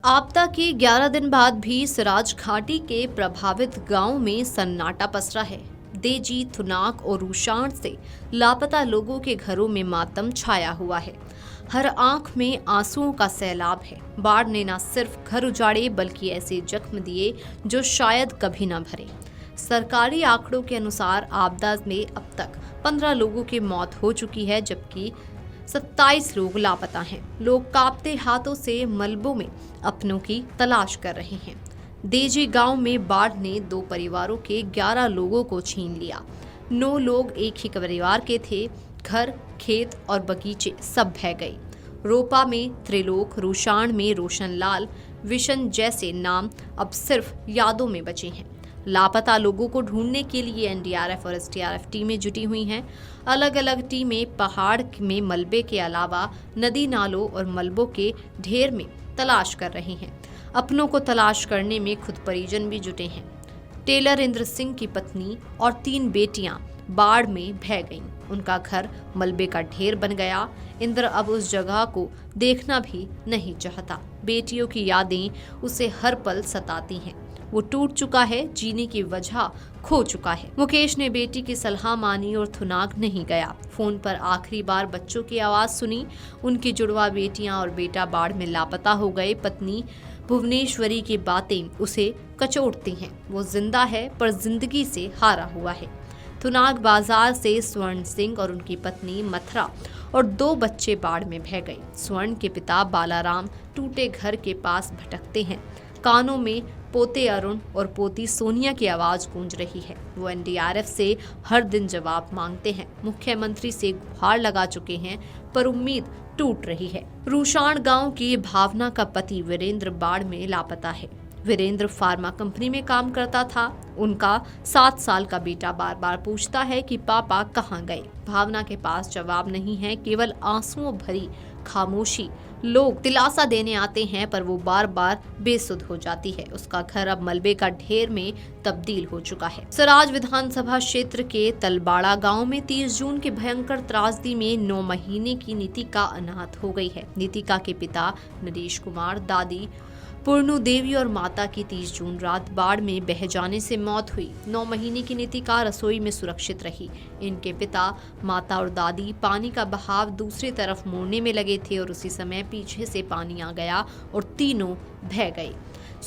आपदा के 11 दिन बाद भी सिराज घाटी के प्रभावित गांव में सन्नाटा पसरा है। देजी, थुनाग और रूशान से लापता लोगों के घरों में मातम छाया हुआ है। हर आंख में आंसुओं का सैलाब है। बाढ़ ने न सिर्फ घर उजाड़े बल्कि ऐसे जख्म दिए जो शायद कभी न भरे। सरकारी आंकड़ों के अनुसार आपदा में अब तक 15 लोगों की मौत हो चुकी है, जबकि 27 लोग लापता हैं। लोग कांपते हाथों से मलबों में अपनों की तलाश कर रहे हैं। देजी गांव में बाढ़ ने 2 परिवारों के 11 लोगों को छीन लिया। 9 लोग एक ही परिवार के थे। घर, खेत और बगीचे सब बह गए। रोपा में त्रिलोक, रूशान में रोशनलाल, विशन जैसे नाम अब सिर्फ यादों में बचे हैं। लापता लोगों को ढूंढने के लिए एनडीआरएफ और एसडीआरएफ टीमें जुटी हुई हैं। अलग अलग टीमें पहाड़ में मलबे के अलावा नदी नालों और मलबों के ढेर में तलाश कर रही हैं। अपनों को तलाश करने में खुद परिजन भी जुटे हैं। टेलर इंद्र सिंह की पत्नी और 3 बेटियां बाढ़ में बह गईं। उनका घर मलबे का ढेर बन गया। इंद्र अब उस जगह को देखना भी नहीं चाहता। बेटियों की यादें उसे हर पल सताती हैं। वो टूट चुका है, जीने की वजह खो चुका है। मुकेश ने बेटी की सलाह मानी और थुनाग नहीं गया। फोन पर आखिरी बार बच्चों की आवाज सुनी। उनकी जुड़वा बेटियां और बेटा बाढ़ में लापता हो गए। पत्नी भुवनेश्वरी की बातें उसे कचोटती हैं। वो जिंदा है पर जिंदगी से हारा हुआ है। थुनाग बाजार से स्वर्ण सिंह और उनकी पत्नी मथुरा और 2 बच्चे बाढ़ में बह गए। स्वर्ण के पिता बालाराम टूटे घर के पास भटकते हैं। कानों में पोते अरुण और पोती सोनिया की आवाज गूंज रही है। वो एनडीआरएफ से हर दिन जवाब मांगते हैं। मुख्यमंत्री से गुहार लगा चुके हैं, पर उम्मीद टूट रही है। रूशान गांव की भावना का पति वीरेंद्र बाढ़ में लापता है। वीरेंद्र फार्मा कंपनी में काम करता था। उनका 7 साल का बेटा बार बार पूछता है कि पापा कहाँ गए। भावना के पास जवाब नहीं है, केवल आंसुओं भरी खामोशी। लोग दिलासा देने आते हैं पर वो बार बार बेसुध हो जाती है। उसका घर अब मलबे का ढेर में तब्दील हो चुका है। सिराज विधानसभा क्षेत्र के तलबाड़ा गांव में 30 जून की भयंकर त्रासदी में 9 महीने की नीतिका अनाथ हो गई है। नीतिका के पिता नरेश कुमार, दादी पूर्णु देवी और माता की 30 जून रात बाढ़ में बह जाने से मौत हुई। 9 महीने की नीतिका रसोई में सुरक्षित रही। इनके पिता, माता और दादी पानी का बहाव दूसरी तरफ मोड़ने में लगे थे और उसी समय पीछे से पानी आ गया और तीनों बह गए।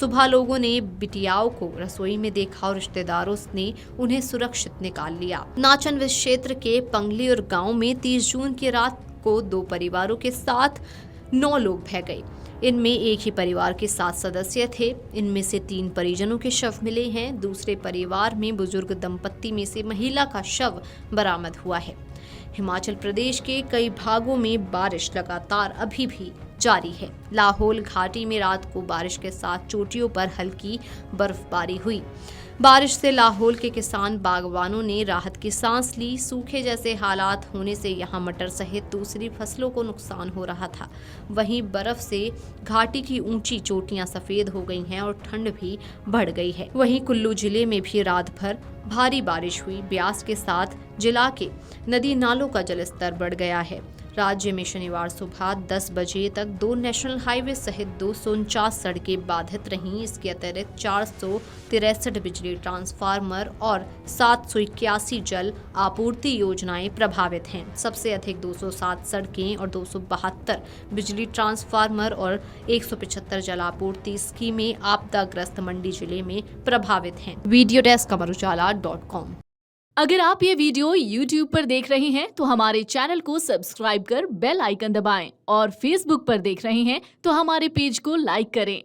सुबह लोगों ने बिटियाओं को रसोई में देखा और रिश्तेदारों ने उन्हें सुरक्षित निकाल लिया। नाचन क्षेत्र के पंगली गांव में 30 जून की रात को 2 परिवारों के साथ 9 लोग बह गए। इनमें एक ही परिवार के 7 सदस्य थे। इनमें से 3 परिजनों के शव मिले हैं। दूसरे परिवार में बुजुर्ग दंपत्ति में से महिला का शव बरामद हुआ है। हिमाचल प्रदेश के कई भागों में बारिश लगातार अभी भी जारी है। लाहौल घाटी में रात को बारिश के साथ चोटियों पर हल्की बर्फबारी हुई। बारिश से लाहौल के किसान बागवानों ने राहत की सांस ली। सूखे जैसे हालात होने से यहां मटर सहित दूसरी फसलों को नुकसान हो रहा था। वहीं बर्फ से घाटी की ऊंची चोटियां सफेद हो गई हैं और ठंड भी बढ़ गई है। वहीं कुल्लू जिले में भी रात भर भारी बारिश हुई। ब्यास के साथ जिला के नदी नालों का जलस्तर बढ़ गया है। राज्य में शनिवार सुबह 10 बजे तक 2 नेशनल हाईवे सहित 249 सड़कें बाधित रहीं। इसके अतिरिक्त 463 बिजली ट्रांसफार्मर और 781 जल आपूर्ति योजनाएं प्रभावित हैं। सबसे अधिक 207 सड़कें और 272 बिजली ट्रांसफार्मर और 175 जल आपूर्ति स्कीमें आपदाग्रस्त मंडी जिले में प्रभावित हैं। Video desk amarujala.com। अगर आप ये वीडियो YouTube पर देख रहे हैं तो हमारे चैनल को सब्सक्राइब कर बेल आइकन दबाएं और Facebook पर देख रहे हैं तो हमारे पेज को लाइक करें।